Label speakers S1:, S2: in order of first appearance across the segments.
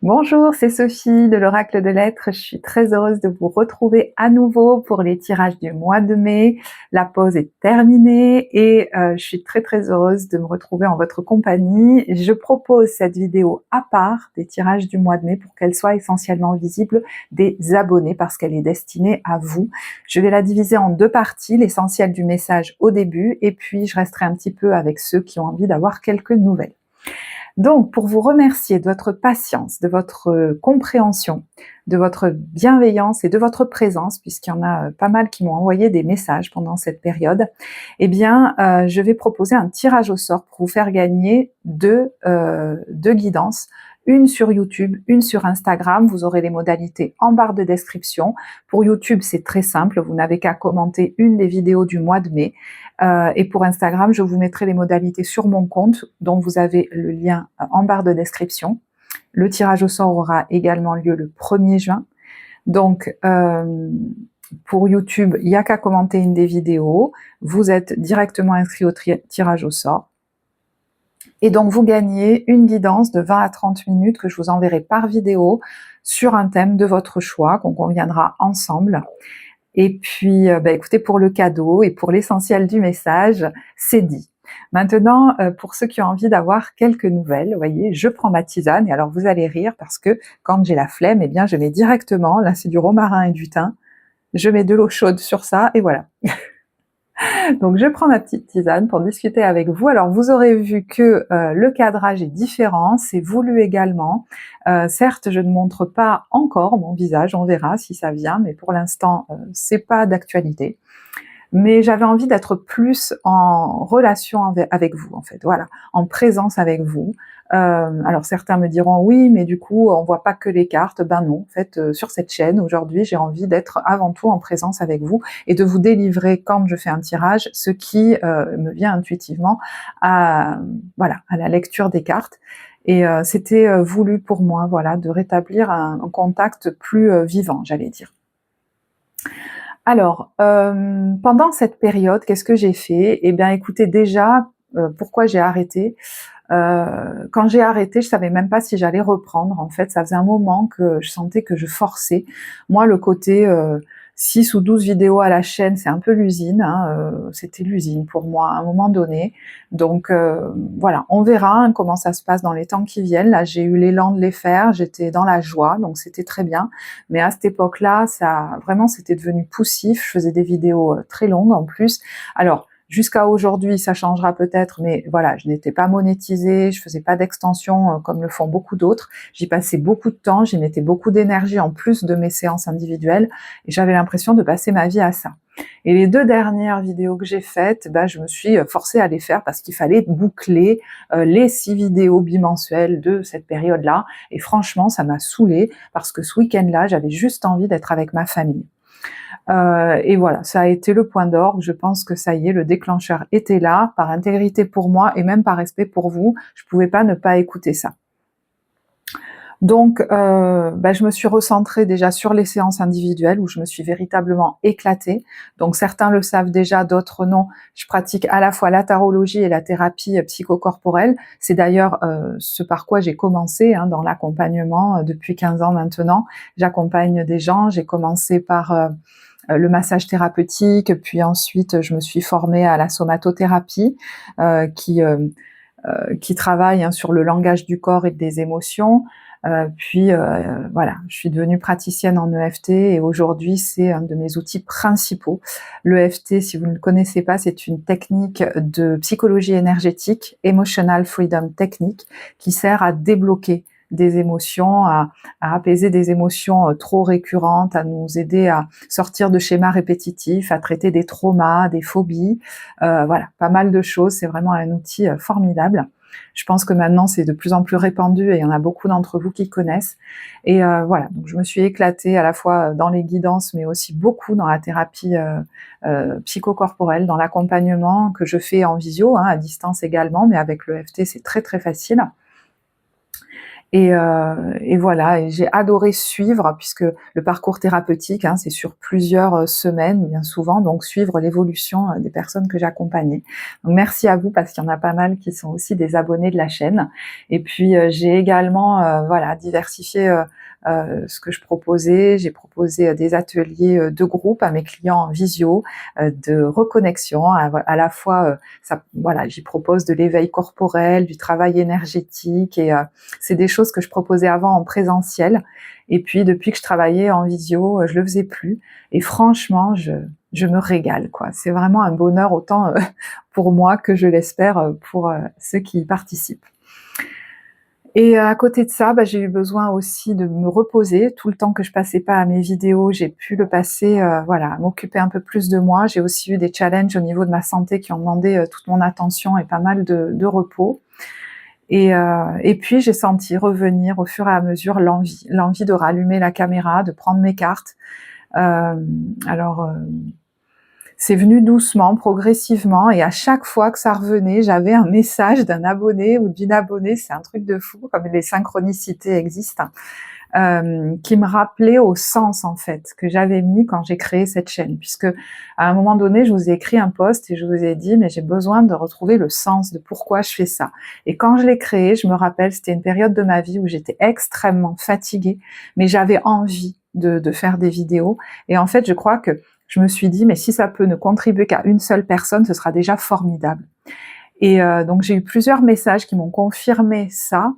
S1: Bonjour, c'est Sophie de l'Oracle de Lettres. Je suis très heureuse de vous retrouver à nouveau pour les tirages du mois de mai. La pause est terminée et je suis très heureuse de me retrouver en votre compagnie. Je propose cette vidéo à part des tirages du mois de mai pour qu'elle soit essentiellement visible des abonnés parce qu'elle est destinée à vous. Je vais la diviser en deux parties, l'essentiel du message au début et puis je resterai un petit peu avec ceux qui ont envie d'avoir quelques nouvelles. Donc, pour vous remercier de votre patience, de votre compréhension, de votre bienveillance et de votre présence, puisqu'il y en a pas mal qui m'ont envoyé des messages pendant cette période, eh bien, je vais proposer un tirage au sort pour vous faire gagner deux guidances, une sur YouTube, une sur Instagram. Vous aurez les modalités en barre de description. Pour YouTube, c'est très simple, vous n'avez qu'à commenter une des vidéos du mois de mai. Et pour Instagram, je vous mettrai les modalités sur mon compte, dont vous avez le lien en barre de description. Le tirage au sort aura également lieu le 1er juin. Donc, pour YouTube, il n'y a qu'à commenter une des vidéos. Vous êtes directement inscrit au tirage au sort. Et donc, vous gagnez une guidance de 20 à 30 minutes que je vous enverrai par vidéo sur un thème de votre choix, qu'on conviendra ensemble. Et puis, écoutez, pour le cadeau et pour l'essentiel du message, c'est dit. Maintenant, pour ceux qui ont envie d'avoir quelques nouvelles, vous voyez, je prends ma tisane, et alors vous allez rire parce que quand j'ai la flemme, eh bien je mets directement, là c'est du romarin et du thym, je mets de l'eau chaude sur ça, et voilà. Donc je prends ma petite tisane pour discuter avec vous. Alors vous aurez vu que le cadrage est différent, c'est voulu également. Certes, je ne montre pas encore mon visage, on verra si ça vient, mais pour l'instant, c'est pas d'actualité. Mais j'avais envie d'être plus en relation avec vous, en fait, voilà, en présence avec vous. Alors certains me diront oui, mais du coup on voit pas que les cartes. Ben non, en fait, sur cette chaîne aujourd'hui, j'ai envie d'être avant tout en présence avec vous et de vous délivrer quand je fais un tirage ce qui me vient intuitivement à voilà à la lecture des cartes. Et c'était voulu pour moi, voilà, de rétablir un contact plus vivant, j'allais dire. Alors, pendant cette période, qu'est-ce que j'ai fait? Eh bien, écoutez, déjà, pourquoi j'ai arrêté? Quand j'ai arrêté, je savais même pas si j'allais reprendre. En fait, ça faisait un moment que je sentais que je forçais. Moi, le côté 6 ou 12 vidéos à la chaîne, c'est un peu l'usine, hein, c'était l'usine pour moi à un moment donné. Donc voilà, on verra hein, comment ça se passe dans les temps qui viennent. Là, j'ai eu l'élan de les faire, j'étais dans la joie, donc c'était très bien. Mais à cette époque-là, ça vraiment, c'était devenu poussif. Je faisais des vidéos très longues en plus. Alors, jusqu'à aujourd'hui, ça changera peut-être, mais voilà, je n'étais pas monétisée, je faisais pas d'extension comme le font beaucoup d'autres. J'y passais beaucoup de temps, j'y mettais beaucoup d'énergie en plus de mes séances individuelles, et j'avais l'impression de passer ma vie à ça. Et les 2 dernières vidéos que j'ai faites, je me suis forcée à les faire parce qu'il fallait boucler les 6 vidéos bimensuelles de cette période-là. Et franchement, ça m'a saoulée parce que ce week-end-là, j'avais juste envie d'être avec ma famille. Et voilà, ça a été le point d'orgue. Je pense que ça y est, le déclencheur était là, par intégrité pour moi et même par respect pour vous. Je pouvais pas ne pas écouter ça. Donc, je me suis recentrée déjà sur les séances individuelles où je me suis véritablement éclatée. Donc, certains le savent déjà, d'autres non. Je pratique à la fois la tarologie et la thérapie psychocorporelle. C'est d'ailleurs ce par quoi j'ai commencé hein, dans l'accompagnement depuis 15 ans maintenant. J'accompagne des gens. J'ai commencé par le massage thérapeutique, puis ensuite je me suis formée à la somatothérapie qui travaille hein, sur le langage du corps et des émotions. Puis voilà, je suis devenue praticienne en EFT et aujourd'hui c'est un de mes outils principaux. L'EFT, si vous ne le connaissez pas, c'est une technique de psychologie énergétique, Emotional Freedom Technique, qui sert à débloquer des émotions, à apaiser des émotions trop récurrentes, à nous aider à sortir de schémas répétitifs, à traiter des traumas, des phobies, voilà, pas mal de choses. C'est vraiment un outil formidable. Je pense que maintenant c'est de plus en plus répandu et il y en a beaucoup d'entre vous qui connaissent. Et voilà, donc je me suis éclatée à la fois dans les guidances, mais aussi beaucoup dans la thérapie psychocorporelle, dans l'accompagnement que je fais en visio, hein, à distance également, mais avec le l'EFT c'est très facile. Et voilà, et j'ai adoré suivre, puisque le parcours thérapeutique, hein, c'est sur plusieurs semaines, bien souvent, donc suivre l'évolution des personnes que j'accompagnais. Donc merci à vous, parce qu'il y en a pas mal qui sont aussi des abonnés de la chaîne. Et puis j'ai également voilà, diversifié ce que je proposais. J'ai proposé des ateliers de groupe à mes clients en visio, de reconnexion, à la fois, voilà, j'y propose de l'éveil corporel, du travail énergétique, et c'est des choses que je proposais avant en présentiel, et puis depuis que je travaillais en visio, je le faisais plus, et franchement, je me régale, quoi. C'est vraiment un bonheur, autant pour moi que je l'espère pour ceux qui y participent. Et à côté de ça, j'ai eu besoin aussi de me reposer. Tout le temps que je passais pas à mes vidéos, j'ai pu le passer, voilà, à m'occuper un peu plus de moi. J'ai aussi eu des challenges au niveau de ma santé qui ont demandé toute mon attention et pas mal de repos. Et puis j'ai senti revenir au fur et à mesure l'envie de rallumer la caméra, de prendre mes cartes. Alors c'est venu doucement, progressivement, et à chaque fois que ça revenait, j'avais un message d'un abonné ou d'une abonnée, c'est un truc de fou, comme les synchronicités existent, qui me rappelait au sens, en fait, que j'avais mis quand j'ai créé cette chaîne. Puisque à un moment donné, je vous ai écrit un post et je vous ai dit, mais j'ai besoin de retrouver le sens de pourquoi je fais ça. Et quand je l'ai créé, je me rappelle, c'était une période de ma vie où j'étais extrêmement fatiguée, mais j'avais envie de faire des vidéos. Et en fait, je crois que je me suis dit, mais si ça peut ne contribuer qu'à une seule personne, ce sera déjà formidable. Et donc j'ai eu plusieurs messages qui m'ont confirmé ça,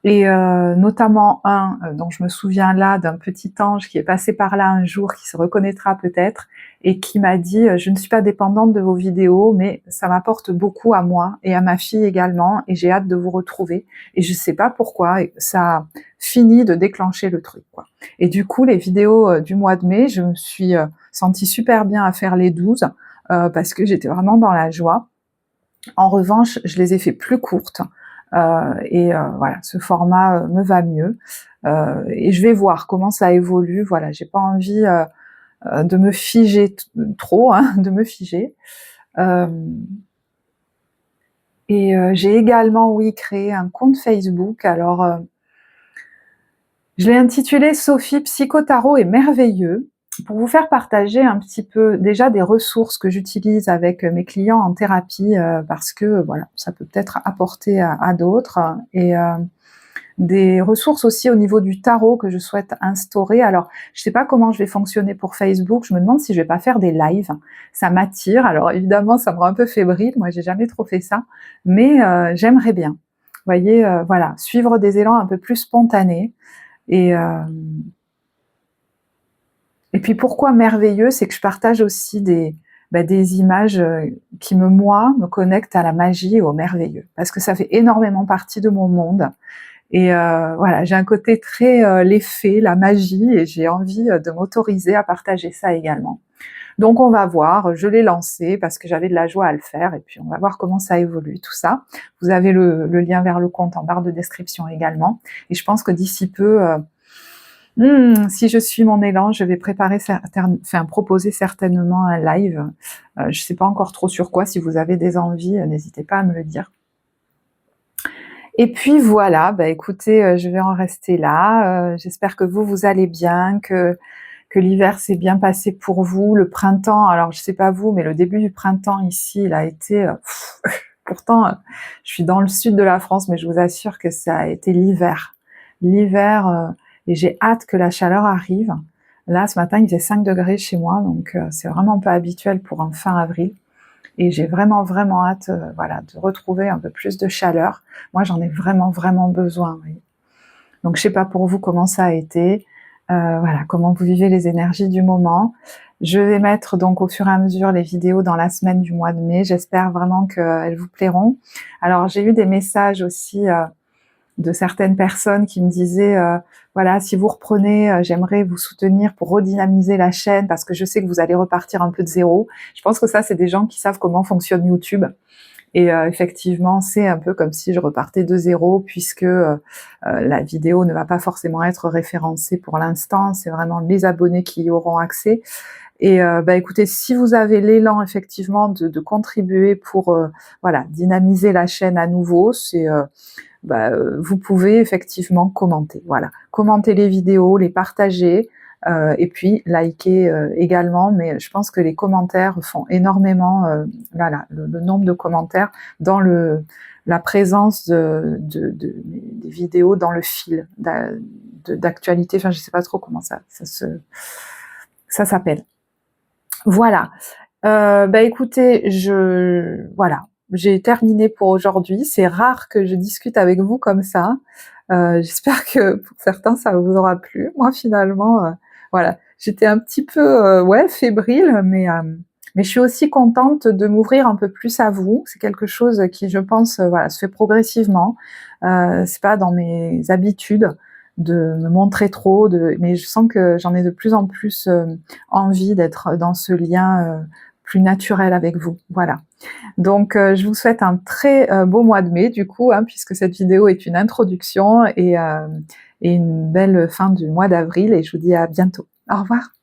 S1: et notamment un dont je me souviens là, d'un petit ange qui est passé par là un jour, qui se reconnaîtra peut-être, et qui m'a dit « Je ne suis pas dépendante de vos vidéos, mais ça m'apporte beaucoup à moi et à ma fille également, et j'ai hâte de vous retrouver. » Et je sais pas pourquoi, ça a fini de déclencher le truc, quoi. Et du coup, les vidéos du mois de mai, je me suis sentie super bien à faire les 12, parce que j'étais vraiment dans la joie. En revanche, je les ai fait plus courtes, et voilà, ce format me va mieux, et je vais voir comment ça évolue. Voilà, j'ai pas envie de me figer trop, hein, de me figer. Et j'ai également, oui, créé un compte Facebook. Alors, je l'ai intitulé Sophie Psychotarot est merveilleux, pour vous faire partager un petit peu déjà des ressources que j'utilise avec mes clients en thérapie, parce que voilà, ça peut peut-être apporter à d'autres, et des ressources aussi au niveau du tarot que je souhaite instaurer. Alors, je sais pas comment je vais fonctionner pour Facebook, je me demande si je vais pas faire des lives, ça m'attire. Alors évidemment, ça me rend un peu fébrile, moi j'ai jamais trop fait ça, mais j'aimerais bien. Vous voyez, voilà, suivre des élans un peu plus spontanés. Et puis pourquoi merveilleux, c'est que je partage aussi des images qui me connectent à la magie et au merveilleux, parce que ça fait énormément partie de mon monde. Et voilà, j'ai un côté très les fées, la magie, et j'ai envie de m'autoriser à partager ça également. Donc on va voir, je l'ai lancé parce que j'avais de la joie à le faire, et puis on va voir comment ça évolue tout ça. Vous avez le lien vers le compte en barre de description également, et je pense que d'ici peu, si je suis mon élan, je vais proposer certainement un live. Je ne sais pas encore trop sur quoi. Si vous avez des envies, n'hésitez pas à me le dire. Et puis voilà, écoutez, je vais en rester là. J'espère que vous allez bien, que l'hiver s'est bien passé pour vous. Le printemps, alors je sais pas vous, mais le début du printemps ici, il a été... pourtant, je suis dans le sud de la France, mais je vous assure que ça a été l'hiver. L'hiver... et j'ai hâte que la chaleur arrive. Là, ce matin, il faisait 5 degrés chez moi, donc c'est vraiment pas habituel pour un fin avril. Et j'ai vraiment, vraiment hâte voilà, de retrouver un peu plus de chaleur. Moi, j'en ai vraiment, vraiment besoin. Oui. Donc, je sais pas pour vous comment ça a été, voilà, comment vous vivez les énergies du moment. Je vais mettre donc au fur et à mesure les vidéos dans la semaine du mois de mai. J'espère vraiment qu'elles vous plairont. Alors, j'ai eu des messages aussi... de certaines personnes qui me disaient voilà, si vous reprenez, j'aimerais vous soutenir pour redynamiser la chaîne, parce que je sais que vous allez repartir un peu de zéro. Je pense que ça, c'est des gens qui savent comment fonctionne YouTube. Et effectivement, c'est un peu comme si je repartais de zéro, puisque la vidéo ne va pas forcément être référencée pour l'instant. C'est vraiment les abonnés qui y auront accès. Et bah, écoutez, si vous avez l'élan effectivement de contribuer pour voilà, dynamiser la chaîne à nouveau, c'est vous pouvez effectivement commenter. Voilà, commenter les vidéos, les partager, et puis liker également. Mais je pense que les commentaires font énormément, voilà, le nombre de commentaires dans la présence des vidéos dans le fil d'actualité. Enfin, je sais pas trop comment ça s'appelle. Voilà. Écoutez, voilà, j'ai terminé pour aujourd'hui. C'est rare que je discute avec vous comme ça. J'espère que pour certains ça vous aura plu. Moi finalement, voilà, j'étais un petit peu fébrile, mais je suis aussi contente de m'ouvrir un peu plus à vous. C'est quelque chose qui, je pense, voilà, se fait progressivement. C'est pas dans mes habitudes de me montrer trop, mais je sens que j'en ai de plus en plus envie d'être dans ce lien plus naturel avec vous. Voilà. Donc je vous souhaite un très beau mois de mai du coup, hein, puisque cette vidéo est une introduction, et une belle fin du mois d'avril, et je vous dis à bientôt. Au revoir.